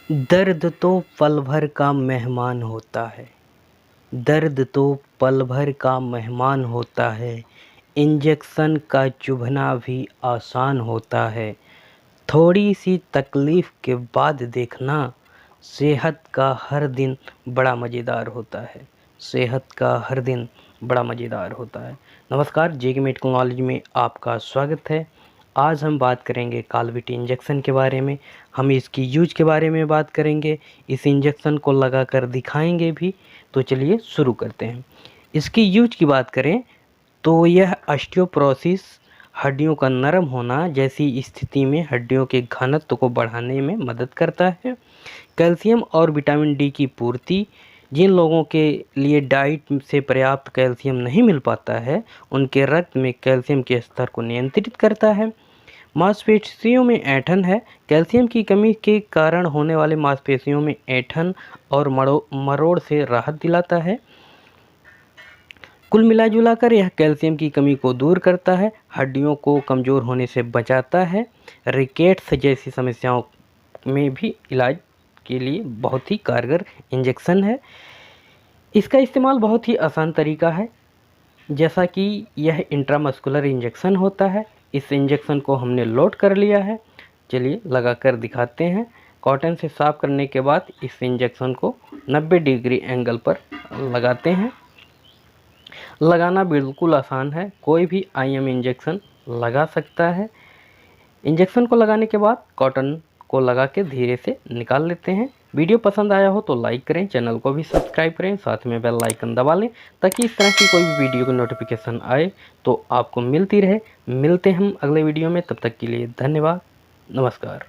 दर्द तो पल भर का मेहमान होता है। दर्द तो पल भर का मेहमान होता है। इंजेक्शन का चुभना भी आसान होता है। थोड़ी सी तकलीफ़ के बाद देखना, सेहत का हर दिन बड़ा मज़ेदार होता है। सेहत का हर दिन बड़ा मज़ेदार होता है। नमस्कार, जेके मेडिकल नॉलेज में आपका स्वागत है। आज हम बात करेंगे कालविटी इंजेक्शन के बारे में। हम इसकी यूज के बारे में बात करेंगे, इस इंजेक्शन को लगाकर दिखाएंगे भी। तो चलिए शुरू करते हैं। इसकी यूज की बात करें तो यह ऑस्टियोपोरोसिस, हड्डियों का नरम होना जैसी स्थिति में हड्डियों के घनत्व को बढ़ाने में मदद करता है। कैल्शियम और विटामिन डी की पूर्ति, जिन लोगों के लिए डाइट से पर्याप्त कैल्शियम नहीं मिल पाता है, उनके रक्त में कैल्शियम के स्तर को नियंत्रित करता है। मांसपेशियों में ऐंठन है। कैल्शियम की कमी के कारण होने वाले मांसपेशियों में ऐंठन और मरोड़ से राहत दिलाता है। कुल मिला कर यह कैल्शियम की कमी को दूर करता है, हड्डियों को कमज़ोर होने से बचाता है। रिकेट्स जैसी समस्याओं में भी इलाज के लिए बहुत ही कारगर इंजेक्शन है। इसका इस्तेमाल बहुत ही आसान तरीका है, जैसा कि यह इंट्रामस्कुलर इंजेक्शन होता है। इस इंजेक्शन को हमने लोड कर लिया है। चलिए लगाकर दिखाते हैं। कॉटन से साफ़ करने के बाद इस इंजेक्शन को 90 डिग्री एंगल पर लगाते हैं। लगाना बिल्कुल आसान है, कोई भी आईएम इंजेक्शन लगा सकता है। इंजेक्शन को लगाने के बाद कॉटन को लगा के धीरे से निकाल लेते हैं। वीडियो पसंद आया हो तो लाइक करें, चैनल को भी सब्सक्राइब करें, साथ में बेल आइकन दबा लें ताकि इस तरह की कोई भी वीडियो की नोटिफिकेशन आए तो आपको मिलती रहे। मिलते हैं हम अगले वीडियो में, तब तक के लिए धन्यवाद, नमस्कार।